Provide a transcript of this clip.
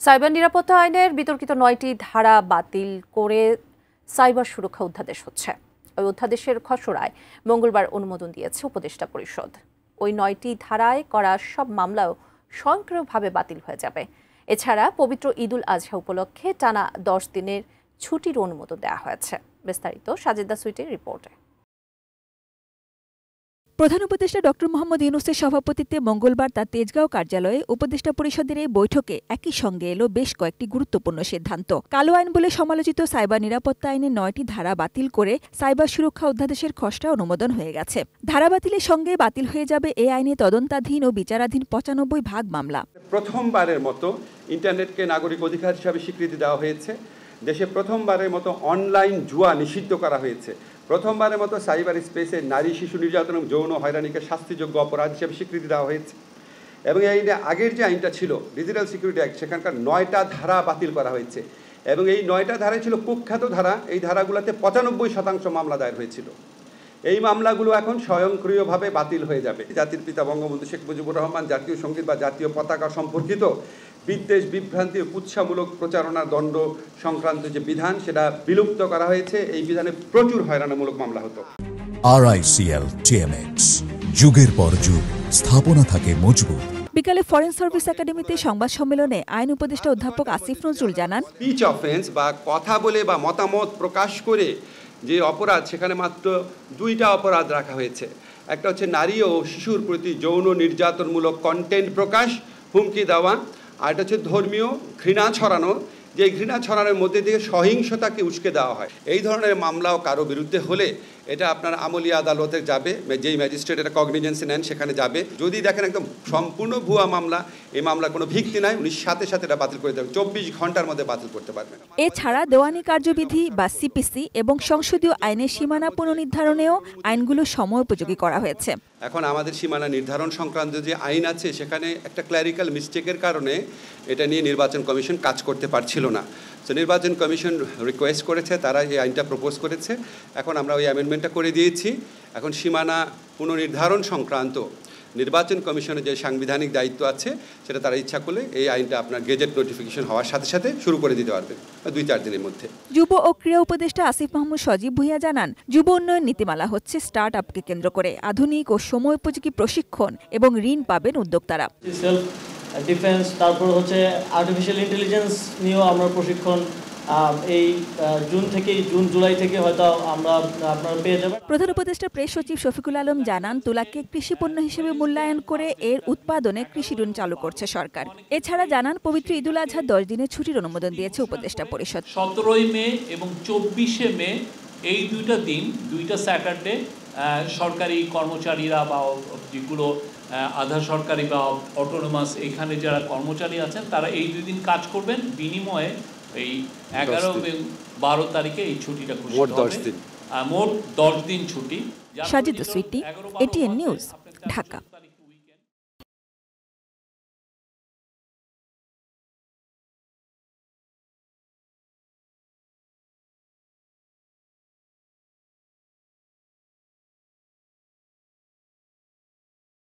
Cyber নিরাপত্তা আইনের বিতর্কিত ৯টি ধারা বাতিল করে সাইবার সুরক্ষা অধ্যাদেশ হচ্ছে। ওই অধ্যাদেশের খসড়ায় মঙ্গলবার অনুমোদন দিয়েছে উপদেষ্টা পরিষদ। ওই ৯টি ধারায় করা সব মামলাও স্বয়ংক্রিয়ভাবে বাতিল হয়ে যাবে। এছাড়া পবিত্র ঈদুল আজহা উপলক্ষে টানা ১০ দিনের ছুটির অনুমোদন দেওয়া হয়েছে। বিস্তারিত সাজেদা সুইটির রিপোর্টে। প্রধান উপদেষ্টা ডক্টর মোহাম্মদ ইউনূসের সভাপতিত্বে মঙ্গলবার তার তেজগাঁও কার্যালয়ে উপদেষ্টা পরিষদের এই বৈঠকে একই সঙ্গে এলো বেশ কয়েকটি গুরুত্বপূর্ণ সিদ্ধান্ত। কালো আইন বলে সমালোচিত সাইবার নিরাপত্তা আইনের ৯টি ধারা বাতিল করে সাইবার সুরক্ষা অধ্যাদেশের খসড়া অনুমোদন হয়ে গেছে। ধারা বাতিলের সঙ্গে বাতিল হয়ে যাবে এ আইনে তদন্তাধীন ও বিচারাধীন ৯৫ ভাগ মামলা। প্রথমবারের মতো ইন্টারনেটকে নাগরিক অধিকার হিসাবে স্বীকৃতি দেওয়া হয়েছে। দেশে প্রথমবারের মতো অনলাইন জুয়া নিষিদ্ধ করা হয়েছে। প্রথমবারের মতো সাইবার স্পেসে নারী শিশু নির্যাতন এবং যৌন হয়রানিকে শাস্তিযোগ্য অপরাধ হিসেবে স্বীকৃতি দেওয়া হয়েছে। এবং এই আগের যে আইনটা ছিল ডিজিটাল সিকিউরিটি অ্যাক্ট, সেখানকার ৯টা ধারা বাতিল করা হয়েছে। এবং এই ৯টা ধারায় ছিল কুখ্যাত ধারা। এই ধারাগুলোতে ৯৫% মামলা দায়ের হয়েছিল। এই মামলাগুলো এখন স্বয়ংক্রিয়ভাবে বাতিল হয়ে যাবে। জাতির পিতা বঙ্গবন্ধু শেখ মুজিবুর রহমান জাতীয় সঙ্গীত বা জাতীয় পতাকা সম্পর্কিত বিদ্বেষ বিভ্রান্তি কুৎসামূলক প্রচারণার দণ্ড সংক্রান্ত যে বিধান, সেটা বিলুপ্ত করা হয়েছে। এই বিধানে প্রচুর হয়রানিমূলক মামলা হতো। RICL TMX, যুগের পর যুগ স্থাপনা থাকে মজবুত। বিকালে ফরেন সার্ভিস একাডেমিতে সংবাদ সম্মেলনে আইন উপদেষ্টা অধ্যাপক আসিফ নজরুল জানান, স্পিচ অফেন্স বা কথা বলে বা মতামত প্রকাশ করে যে অপরাধ, সেখানে মাত্র 2টা অপরাধ রাখা হয়েছে। একটা হচ্ছে নারী ও শিশুর প্রতি যৌন নির্যাতনমূলক কন্টেন্ট প্রকাশ, হুমকি দেওয়া। আর এটা হচ্ছে ধর্মীয় ঘৃণা ছড়ানো, যে ঘৃণা ছড়ানোর মধ্যে দিয়ে সহিংসতাকে উস্কে দেওয়া হয়। এই ধরনের মামলাও কারো বিরুদ্ধে হলে এটা আপনার আমলি আদালতে যাবে, যেই ম্যাজিস্ট্রেট এটা কগনিজেন্সি নেন সেখানে যাবে। যদি দেখেন একদম সম্পূর্ণ ভুয়া মামলা, এই মামলা কোনো ভিত্তি নাই, উনি সাথে সাথে এটা বাতিল করে দেবেন। ২৪ ঘন্টার মধ্যে বাতিল করতে পারবেন। এছাড়া দেওয়ানি কার্যবিধি বা সিপিসি এবং সংসদীয় আইনের সীমানা পুনর্নির্ধারণেও আইনগুলো সময়োপযোগী করা হয়েছে। এখন আমাদের সীমানা নির্ধারণ সংক্রান্ত যে আইন আছে, সেখানে একটা ক্ল্যারিক্যাল মিস্টেকের কারণে এটা নিয়ে নির্বাচন কমিশন কাজ করতে পারছিল না। তো নির্বাচন কমিশন রিকোয়েস্ট করেছে, তারা এই আইনটা প্রপোজ করেছে। এখন আমরা ওই অ্যামেন্ডমেন্টটা করে দিয়েছি। এখন সীমানা পুনর্নির্ধারণ সংক্রান্ত নির্বাচন কমিশনের যে সাংবিধানিক দায়িত্ব আছে, সেটা তারা ইচ্ছা করলে এই আইনটা আপনার গেজেট নোটিফিকেশন হওয়ার সাথে সাথে শুরু করে দিতে পারবে ২-৪ দিনের মধ্যে। যুব ও ক্রীড়া উপদেষ্টা আসিফ মাহমুদ সজীব ভুঁইয়া জানান, যুব উন্নয়ন নীতিমালা হচ্ছে স্টার্ট আপকে কেন্দ্র করে আধুনিক ও সময়োপযোগী প্রশিক্ষণ এবং ঋণ পাবেন উদ্যোক্তারা। সেলফ ডিফেন্স, তারপর হচ্ছে আর্টিফিশিয়াল ইন্টেলিজেন্স নিয়েও আমরা প্রশিক্ষণ এই জুলাই থেকে হয়তো আমরা আপনারা পেয়ে যাবেন। প্রধান উপদেষ্টা প্রেস সচিব শফিকুল আলম জানান, তুলাকে কৃষিপণ্য হিসেবে মূল্যায়ন করে এর উৎপাদনে কৃষি ঋণ চালু করছে সরকার। এছাড়া জানান, পবিত্র ঈদুল আজহা 10 দিনের ছুটির অনুমোদন দিয়েছে উপদেষ্টা পরিষদ। 17 মে এবং 24 মে এই 2টা দিন, 2টা স্যাটারডে সরকারি কর্মচারীরা বা যেগুলো আধা সরকারি বা অটোনোমাস এখানে যারা কর্মচারী আছেন, তারা এই 2 দিন কাজ করবেন। বিনিময়ে এই 11 এবং 12 তারিখে এই ছুটিটা ঘোষিত হবে। মোট 10 দিন ছুটি। Sajeda Sweety, ATN news, Dhaka.